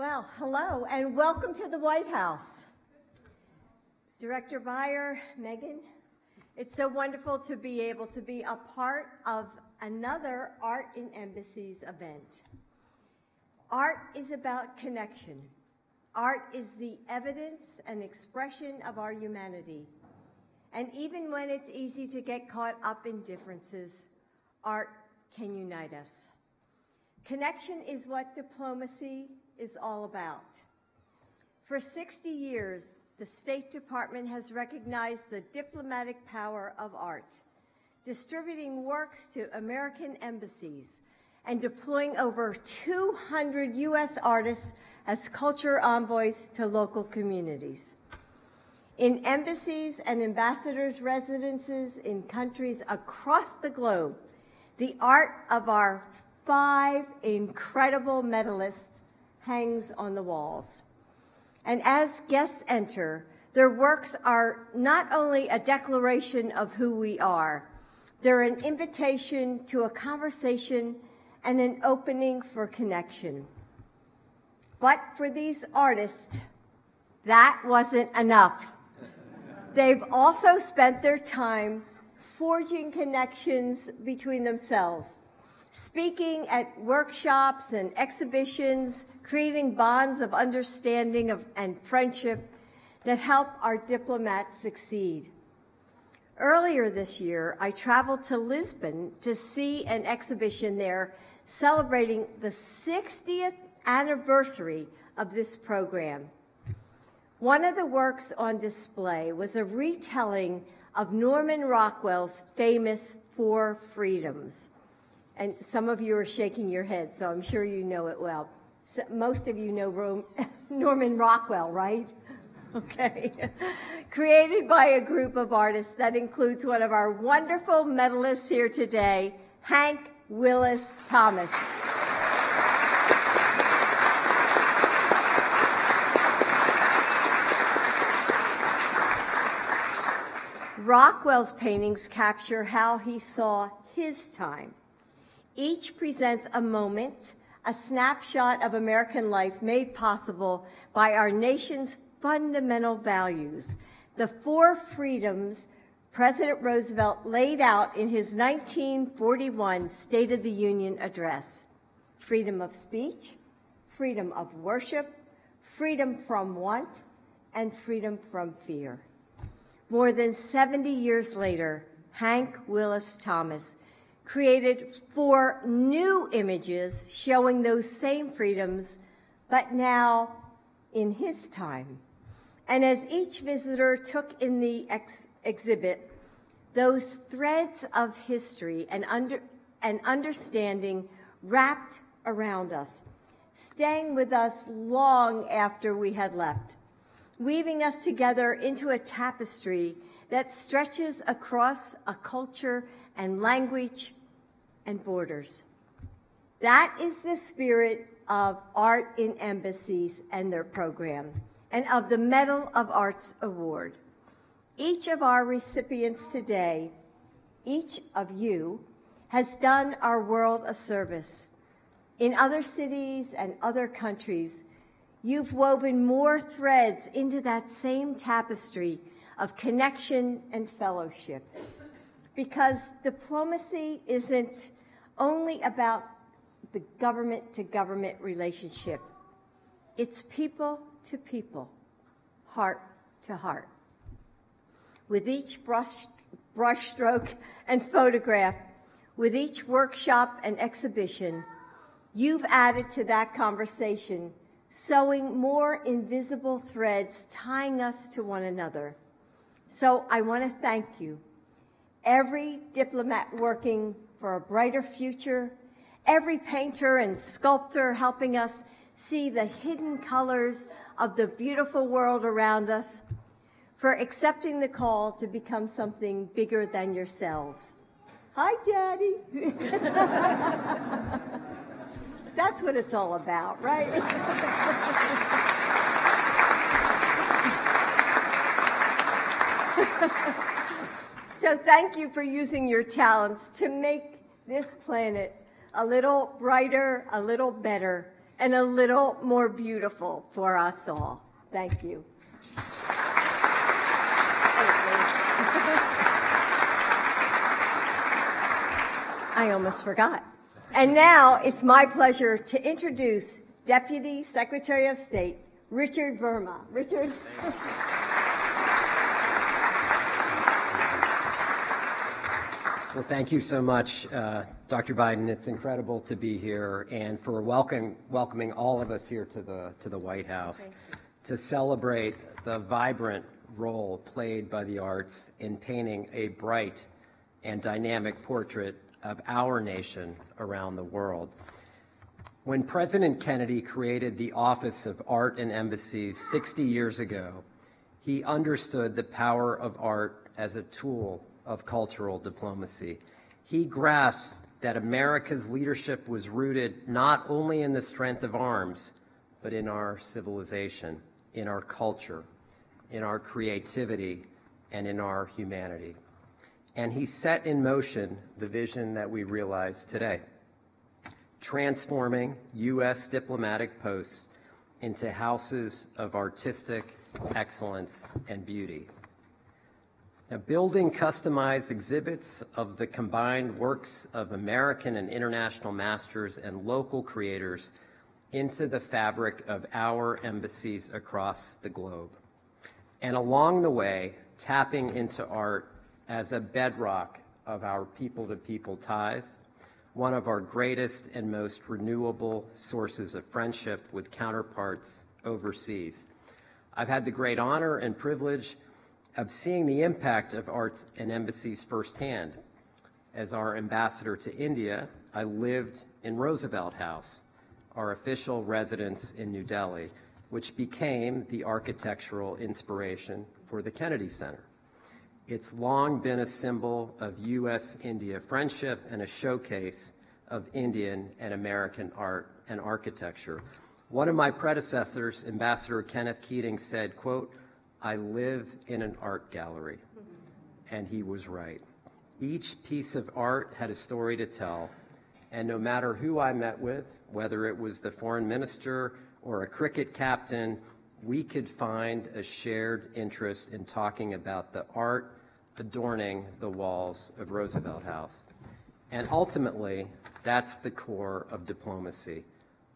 Well, hello and welcome to the White House. Director Beyer, Megan, it's so wonderful to be able to be a part of another Art in Embassies event. Art is about connection. Art is the evidence and expression of our humanity. And even when it's easy to get caught up in differences, art can unite us. Connection is what diplomacy is all about. For 60 years, the State Department has recognized the diplomatic power of art, distributing works to American embassies and deploying over 200 U.S. artists as culture envoys to local communities. In embassies and ambassadors' residences in countries across the globe, the art of our 5 incredible medalists hangs on the walls. And as guests enter, their works are not only a declaration of who we are, they're an invitation to a conversation and an opening for connection. But for these artists, that wasn't enough. They've also spent their time forging connections between themselves, speaking at workshops and exhibitions, creating bonds of understanding and friendship that help our diplomats succeed. Earlier this year, I traveled to Lisbon to see an exhibition there celebrating the 60th anniversary of this program. One of the works on display was a retelling of Norman Rockwell's famous 4 Freedoms. And some of you are shaking your heads, so I'm sure you know it well. So most of you know Norman Rockwell, right? Okay. Created by a group of artists that includes one of our wonderful medalists here today, Hank Willis Thomas. Rockwell's paintings capture how he saw his time. Each presents a moment, a snapshot of American life made possible by our nation's fundamental values, the 4 freedoms President Roosevelt laid out in his 1941 State of the Union address: freedom of speech, freedom of worship, freedom from want, and freedom from fear. More than 70 years later, Hank Willis Thomas created 4 new images showing those same freedoms, but now in his time. And as each visitor took in the exhibit, those threads of history and understanding wrapped around us, staying with us long after we had left, weaving us together into a tapestry that stretches across a culture and language and borders. That is the spirit of Art in Embassies and their program, and of the Medal of Arts Award. Each of our recipients today, each of you, has done our world a service. In other cities and other countries, you've woven more threads into that same tapestry of connection and fellowship. Because diplomacy isn't only about the government-to-government relationship. It's people to people, heart to heart. With each brushstroke and photograph, with each workshop and exhibition, you've added to that conversation, sewing more invisible threads tying us to one another. So I want to thank you, every diplomat working for a brighter future, every painter and sculptor helping us see the hidden colors of the beautiful world around us, for accepting the call to become something bigger than yourselves. Hi, Daddy. That's what it's all about, right? So thank you for using your talents to make this planet a little brighter, a little better, and a little more beautiful for us all. Thank you. I almost forgot. And now it's my pleasure to introduce Deputy Secretary of State, Richard Verma. Richard. Well, thank you so much, Dr. Biden. It's incredible to be here and for welcoming all of us here to the White House to celebrate the vibrant role played by the arts in painting a bright and dynamic portrait of our nation around the world. When President Kennedy created the Office of Art and Embassies 60 years ago, he understood the power of art as a tool of cultural diplomacy. He grasped that America's leadership was rooted not only in the strength of arms, but in our civilization, in our culture, in our creativity, and in our humanity. And he set in motion the vision that we realize today, transforming U.S. diplomatic posts into houses of artistic excellence and beauty. Now, building customized exhibits of the combined works of American and international masters and local creators into the fabric of our embassies across the globe. And along the way, tapping into art as a bedrock of our people-to-people ties, one of our greatest and most renewable sources of friendship with counterparts overseas. I've had the great honor and privilege of seeing the impact of arts and embassies firsthand. As our ambassador to India, I lived in Roosevelt House, our official residence in New Delhi, which became the architectural inspiration for the Kennedy Center. It's long been a symbol of U.S.-India friendship and a showcase of Indian and American art and architecture. One of my predecessors, Ambassador Kenneth Keating, said, quote, "I live in an art gallery," and he was right. Each piece of art had a story to tell, and no matter who I met with, whether it was the foreign minister or a cricket captain, we could find a shared interest in talking about the art adorning the walls of Roosevelt House. And ultimately, that's the core of diplomacy,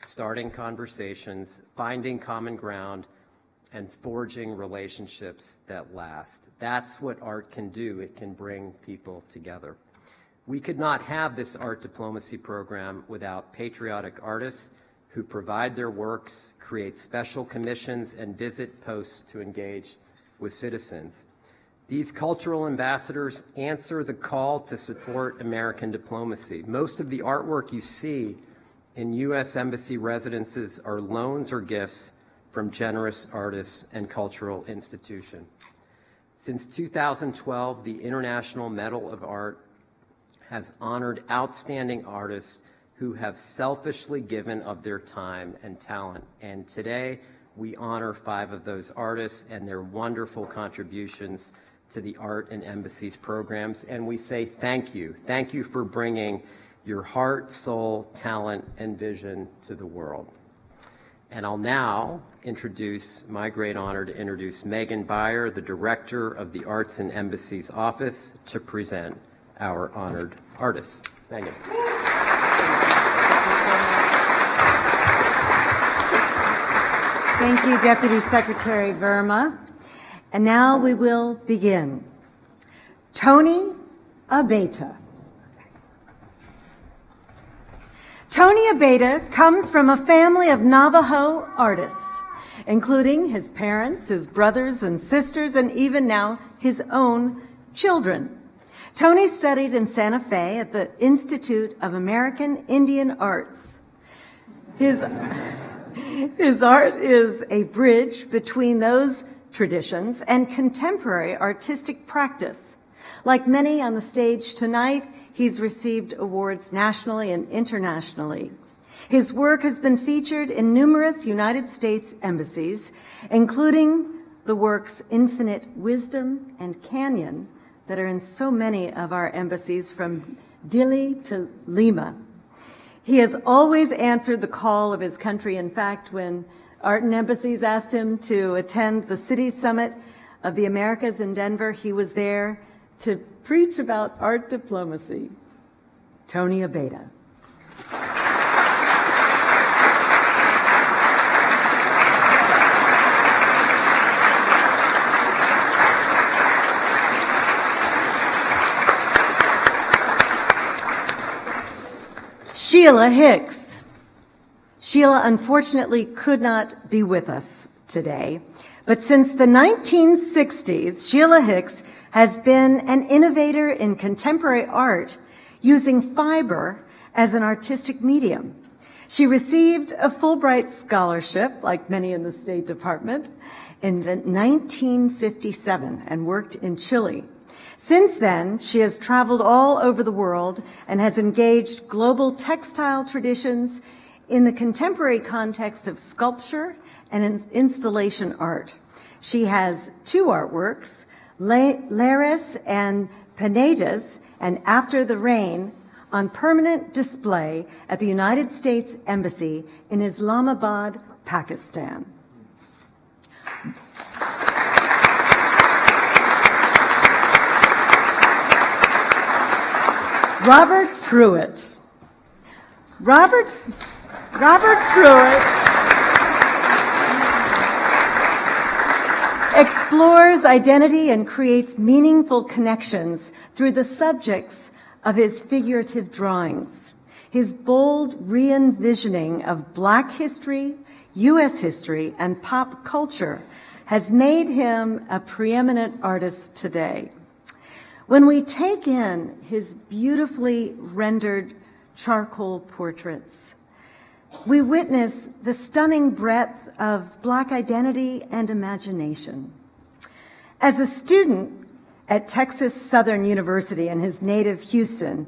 starting conversations, finding common ground, and forging relationships that last. That's what art can do. It can bring people together. We could not have this art diplomacy program without patriotic artists who provide their works, create special commissions, and visit posts to engage with citizens. These cultural ambassadors answer the call to support American diplomacy. Most of the artwork you see in U.S. Embassy residences are loans or gifts from generous artists and cultural institutions. Since 2012, the International Medal of Art has honored outstanding artists who have selfishly given of their time and talent. And today, we honor 5 of those artists and their wonderful contributions to the Art and Embassies programs. And we say thank you. Thank you for bringing your heart, soul, talent, and vision to the world. And I'll now introduce, my great honor to introduce Megan Byer, the Director of the Arts and Embassies Office, to present our honored artists. Megan. Thank you, Deputy Secretary Verma. And now we will begin. Tony Abeta. Tony Abeta comes from a family of Navajo artists, including his parents, his brothers and sisters, and even now his own children. Tony studied in Santa Fe at the Institute of American Indian Arts. His art is a bridge between those traditions and contemporary artistic practice. Like many on the stage tonight, he's received awards nationally and internationally. His work has been featured in numerous United States embassies, including the works Infinite Wisdom and Canyon that are in so many of our embassies from Dili to Lima. He has always answered the call of his country. In fact, when Art and Embassies asked him to attend the City Summit of the Americas in Denver, he was there to preach about art diplomacy. Tony Abeda. Sheila Hicks. Sheila unfortunately could not be with us today, but since the 1960s, Sheila Hicks has been an innovator in contemporary art using fiber as an artistic medium. She received a Fulbright scholarship, like many in the State Department, in 1957 and worked in Chile. Since then, she has traveled all over the world and has engaged global textile traditions in the contemporary context of sculpture and installation art. She has 2 artworks, Laris and Pinedas and After the Rain, on permanent display at the United States Embassy in Islamabad, Pakistan. Robert Pruitt. Robert Pruitt explores identity and creates meaningful connections through the subjects of his figurative drawings. His bold re-envisioning of Black history, U.S. history, and pop culture has made him a preeminent artist today. When we take in his beautifully rendered charcoal portraits, we witness the stunning breadth of Black identity and imagination. As a student at Texas Southern University in his native Houston,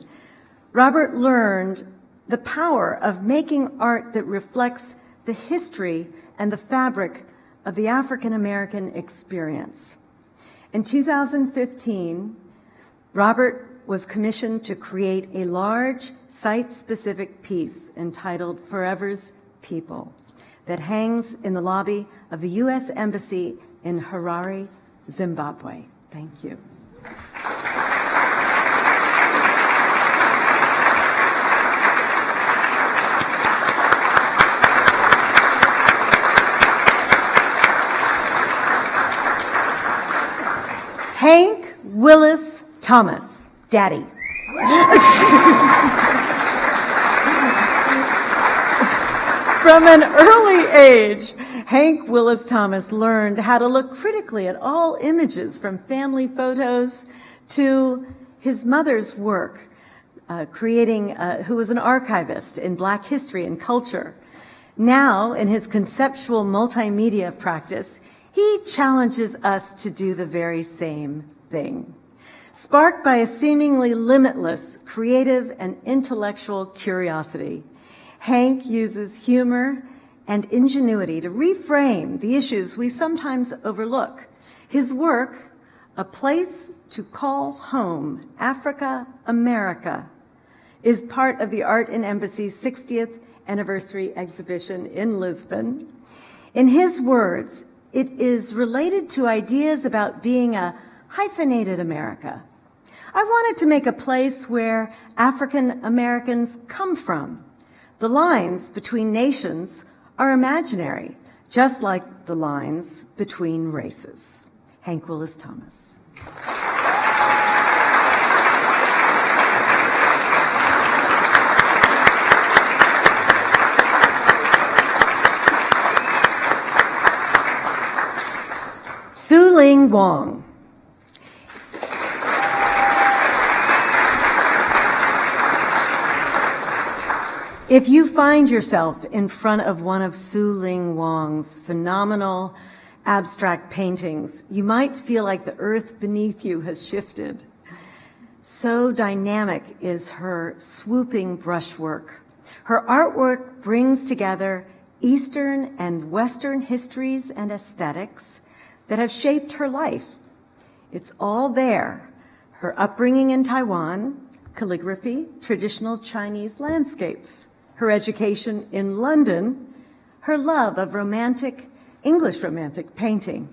Robert learned the power of making art that reflects the history and the fabric of the African American experience. In 2015, Robert was commissioned to create a large, site-specific piece entitled Forever's People that hangs in the lobby of the U.S. Embassy in Harare, Zimbabwe. Thank you. Hank Willis Thomas, Daddy. From an early age, Hank Willis Thomas learned how to look critically at all images, from family photos to his mother's work, who was an archivist in Black history and culture. Now, in his conceptual multimedia practice, he challenges us to do the very same thing. Sparked by a seemingly limitless creative and intellectual curiosity, Hank uses humor and ingenuity to reframe the issues we sometimes overlook. His work, A Place to Call Home, Africa, America, is part of the Art and Embassy's 60th anniversary exhibition in Lisbon. In his words, it is related to ideas about being a hyphenated America. I wanted to make a place where African Americans come from. The lines between nations are imaginary, just like the lines between races. Hank Willis Thomas. Su Ling Wong. If you find yourself in front of one of Su Ling Wong's phenomenal abstract paintings, you might feel like the earth beneath you has shifted. So dynamic is her swooping brushwork. Her artwork brings together Eastern and Western histories and aesthetics that have shaped her life. It's all there. Her upbringing in Taiwan, calligraphy, traditional Chinese landscapes, her education in London, her love of English romantic painting.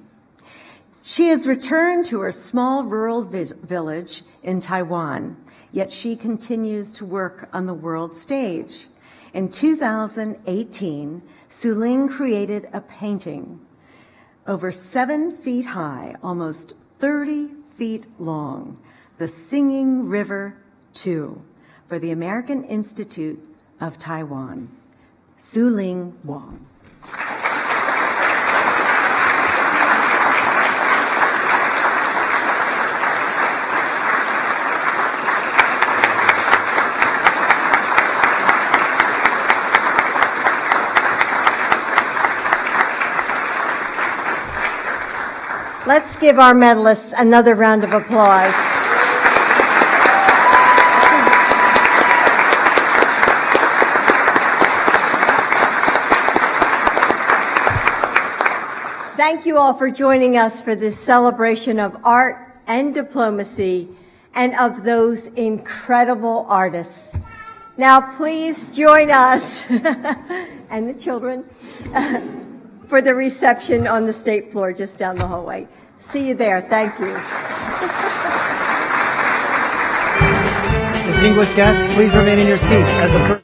She has returned to her small rural village in Taiwan, yet she continues to work on the world stage. In 2018, Su Ling created a painting over 7 feet high, almost 30 feet long, The Singing River 2, for the American Institute of Taiwan. Su Ling Wong. Let's give our medalists another round of applause. Thank you all for joining us for this celebration of art and diplomacy and of those incredible artists. Now please join us and the children for the reception on the state floor just down the hallway. See you there. Thank you. Distinguished guests, please remain in your seats as the